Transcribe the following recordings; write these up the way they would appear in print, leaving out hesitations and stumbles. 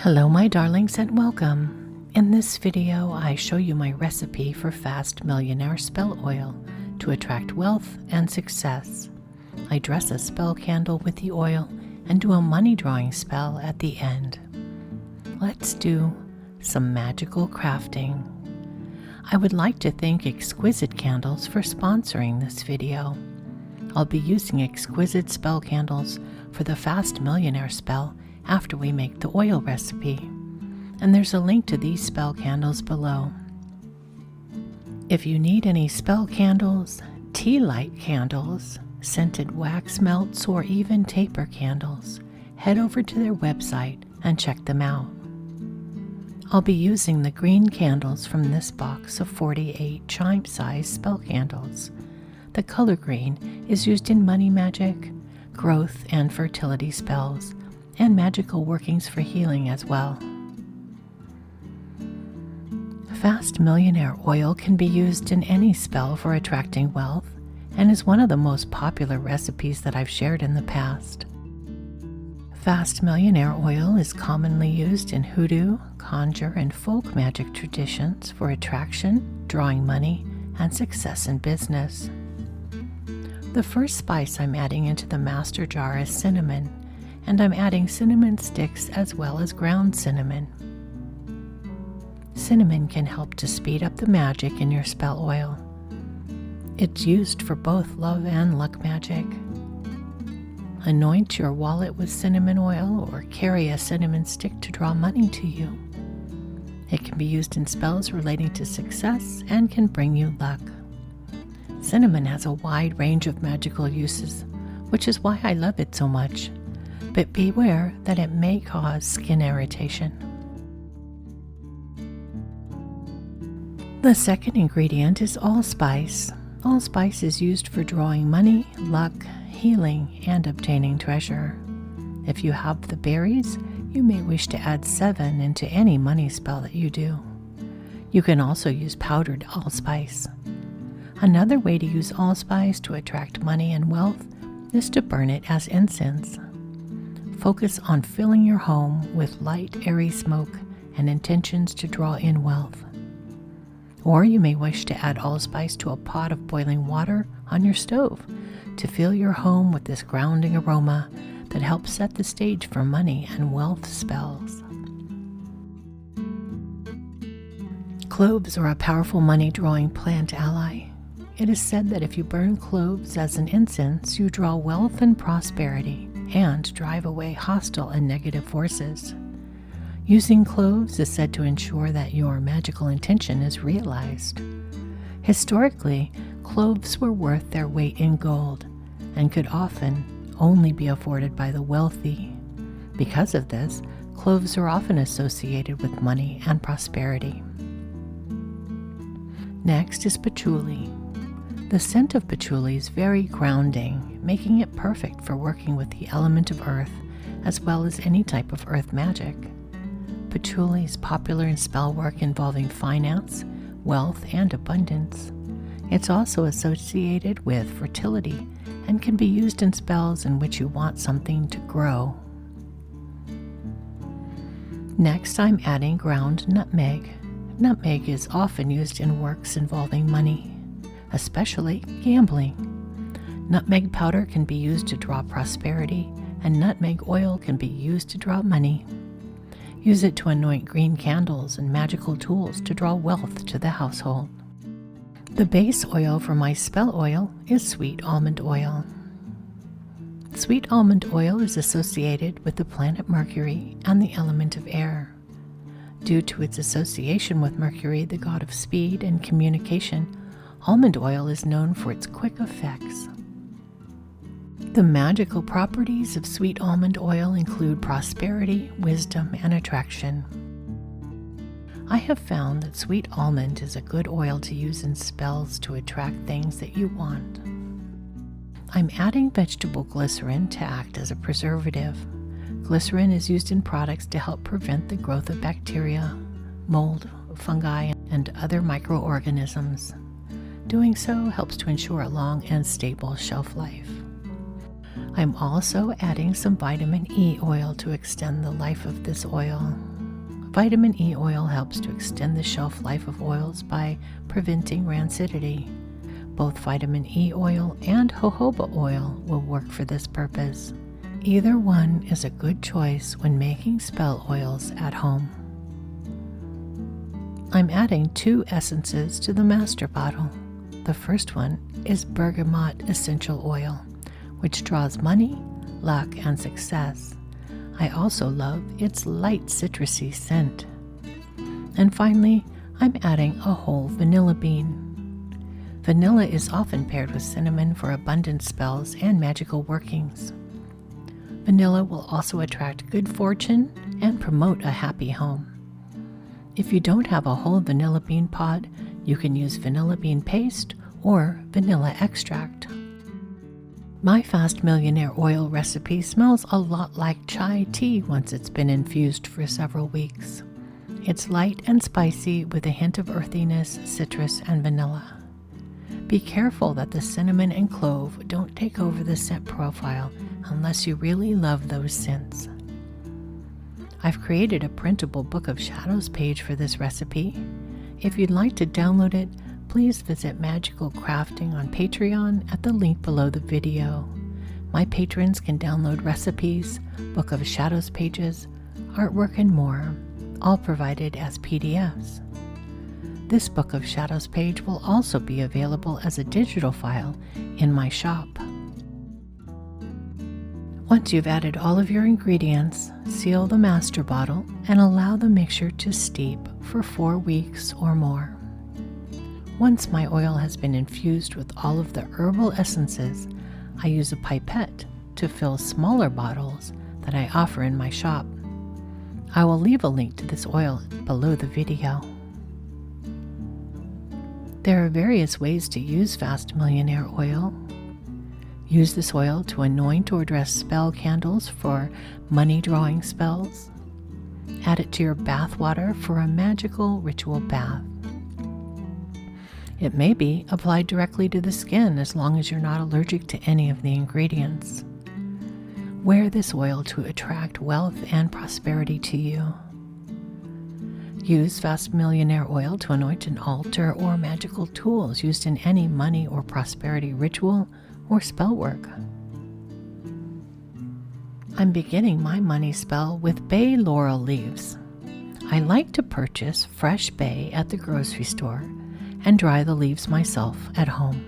Hello my darlings and welcome. In this video I show you my recipe for Fast Millionaire spell oil to attract wealth and success. I dress a spell candle with the oil and do a money drawing spell at the end. Let's do some magical crafting. I would like to thank Exquisite Candles for sponsoring this video. I'll be using exquisite spell candles for the Fast Millionaire spell after we make the oil recipe, and there's a link to these spell candles below. If you need any spell candles, tea light candles, scented wax melts, or even taper candles, head over to their website and check them out. I'll be using the green candles from this box of 48 chime-sized spell candles. The color green is used in money magic, growth and fertility spells, and magical workings for healing as well. Fast Millionaire oil can be used in any spell for attracting wealth and is one of the most popular recipes that I've shared in the past. Fast Millionaire oil is commonly used in hoodoo, conjure, and folk magic traditions for attraction, drawing money, and success in business. The first spice I'm adding into the master jar is cinnamon, and I'm adding cinnamon sticks as well as ground cinnamon. Cinnamon can help to speed up the magic in your spell oil. It's used for both love and luck magic. Anoint your wallet with cinnamon oil or carry a cinnamon stick to draw money to you. It can be used in spells relating to success and can bring you luck. Cinnamon has a wide range of magical uses, which is why I love it so much. But beware that it may cause skin irritation. The second ingredient is allspice. Allspice is used for drawing money, luck, healing, and obtaining treasure. If you have the berries, you may wish to add 7 into any money spell that you do. You can also use powdered allspice. Another way to use allspice to attract money and wealth is to burn it as incense. Focus on filling your home with light, airy smoke and intentions to draw in wealth. Or you may wish to add allspice to a pot of boiling water on your stove to fill your home with this grounding aroma that helps set the stage for money and wealth spells. Cloves are a powerful money-drawing plant ally. It is said that if you burn cloves as an incense, you draw wealth and prosperity and drive away hostile and negative forces. Using cloves is said to ensure that your magical intention is realized. Historically, cloves were worth their weight in gold and could often only be afforded by the wealthy. Because of this, cloves are often associated with money and prosperity. Next is patchouli. The scent of patchouli is very grounding, making it perfect for working with the element of earth as well as any type of earth magic. Patchouli is popular in spell work involving finance, wealth, and abundance. It's also associated with fertility and can be used in spells in which you want something to grow. Next, I'm adding ground nutmeg. Nutmeg is often used in works involving money, especially gambling. Nutmeg powder can be used to draw prosperity, and nutmeg oil can be used to draw money. Use it to anoint green candles and magical tools to draw wealth to the household. The base oil for my spell oil is sweet almond oil. Sweet almond oil is associated with the planet Mercury and the element of air. Due to its association with Mercury, the god of speed and communication, almond oil is known for its quick effects. The magical properties of sweet almond oil include prosperity, wisdom, and attraction. I have found that sweet almond is a good oil to use in spells to attract things that you want. I'm adding vegetable glycerin to act as a preservative. Glycerin is used in products to help prevent the growth of bacteria, mold, fungi, and other microorganisms. Doing so helps to ensure a long and stable shelf life. I'm also adding some vitamin E oil to extend the life of this oil. Vitamin E oil helps to extend the shelf life of oils by preventing rancidity. Both vitamin E oil and jojoba oil will work for this purpose. Either one is a good choice when making spell oils at home. I'm adding 2 essences to the master bottle. The first one is bergamot essential oil, which draws money, luck, and success. I also love its light citrusy scent. And finally, I'm adding a whole vanilla bean. Vanilla is often paired with cinnamon for abundant spells and magical workings. Vanilla will also attract good fortune and promote a happy home. If you don't have a whole vanilla bean pod, you can use vanilla bean paste or vanilla extract. My Fast Millionaire oil recipe smells a lot like chai tea once it's been infused for several weeks. It's light and spicy with a hint of earthiness, citrus, and vanilla. Be careful that the cinnamon and clove don't take over the scent profile unless you really love those scents. I've created a printable Book of Shadows page for this recipe. If you'd like to download it, please visit Magical Crafting on Patreon at the link below the video. My patrons can download recipes, Book of Shadows pages, artwork, and more, all provided as PDFs. This Book of Shadows page will also be available as a digital file in my shop. Once you've added all of your ingredients, seal the master bottle and allow the mixture to steep for 4 weeks or more. Once my oil has been infused with all of the herbal essences, I use a pipette to fill smaller bottles that I offer in my shop. I will leave a link to this oil below the video. There are various ways to use Fast Millionaire oil. Use this oil to anoint or dress spell candles for money-drawing spells. Add it to your bath water for a magical ritual bath. It may be applied directly to the skin as long as you're not allergic to any of the ingredients. Wear this oil to attract wealth and prosperity to you. Use Fast Millionaire oil to anoint an altar or magical tools used in any money or prosperity ritual or spell work. I'm beginning my money spell with bay laurel leaves. I like to purchase fresh bay at the grocery store and dry the leaves myself at home.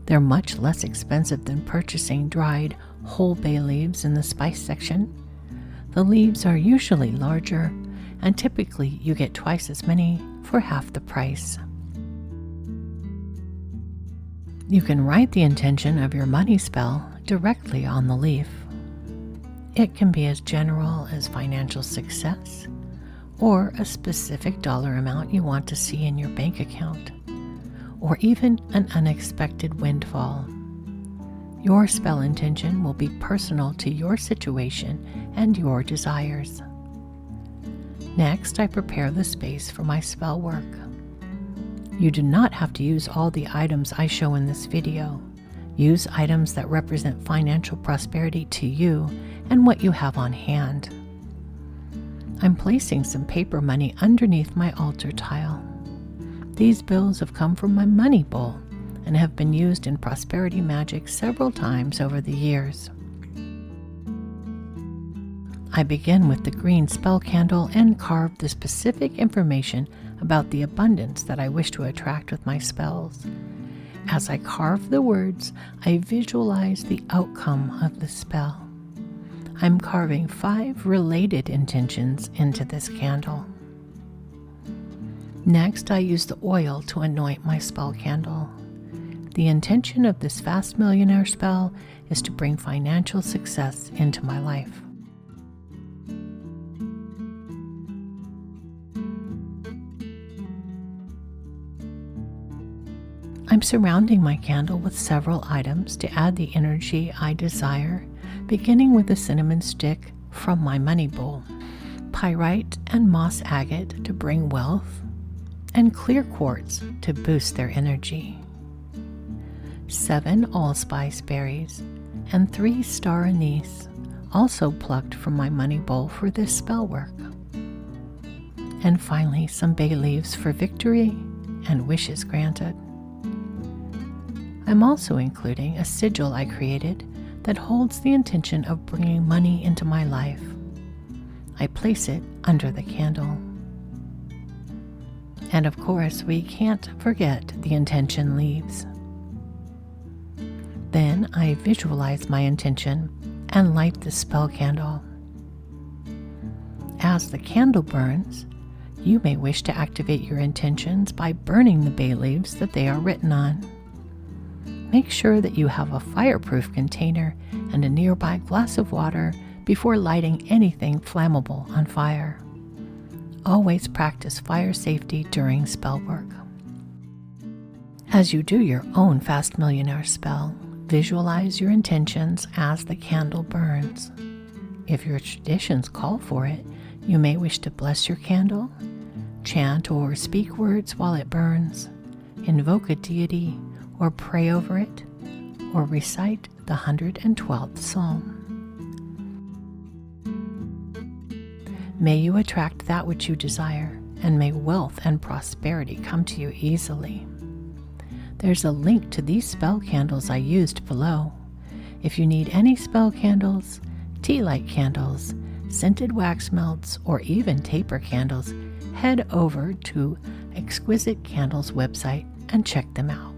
They're much less expensive than purchasing dried whole bay leaves in the spice section. The leaves are usually larger, and typically you get twice as many for half the price. You can write the intention of your money spell directly on the leaf. It can be as general as financial success, or a specific dollar amount you want to see in your bank account, or even an unexpected windfall. Your spell intention will be personal to your situation and your desires. Next, I prepare the space for my spell work. You do not have to use all the items I show in this video. Use items that represent financial prosperity to you and what you have on hand. I'm placing some paper money underneath my altar tile. These bills have come from my money bowl and have been used in prosperity magic several times over the years. I begin with the green spell candle and carve the specific information about the abundance that I wish to attract with my spells. As I carve the words, I visualize the outcome of the spell. I'm carving 5 related intentions into this candle. Next, I use the oil to anoint my spell candle. The intention of this Fast Millionaire spell is to bring financial success into my life. I'm surrounding my candle with several items to add the energy I desire, beginning with a cinnamon stick from my money bowl, pyrite and moss agate to bring wealth, and clear quartz to boost their energy. 7 allspice berries and 3 star anise, also plucked from my money bowl for this spell work. and finally some bay leaves for victory and wishes granted. I'm also including a sigil I created that holds the intention of bringing money into my life. I place it under the candle. And of course, we can't forget the intention leaves. Then I visualize my intention and light the spell candle. As the candle burns, you may wish to activate your intentions by burning the bay leaves that they are written on. Make sure that you have a fireproof container and a nearby glass of water before lighting anything flammable on fire. Always practice fire safety during spell work. As you do your own Fast Millionaire spell, visualize your intentions as the candle burns. If your traditions call for it, you may wish to bless your candle, chant or speak words while it burns, invoke a deity, or pray over it, or recite the 112th Psalm. May you attract that which you desire, and may wealth and prosperity come to you easily. There's a link to these spell candles I used below. If you need any spell candles, tea light candles, scented wax melts, or even taper candles, head over to Exquisite Candles website and check them out.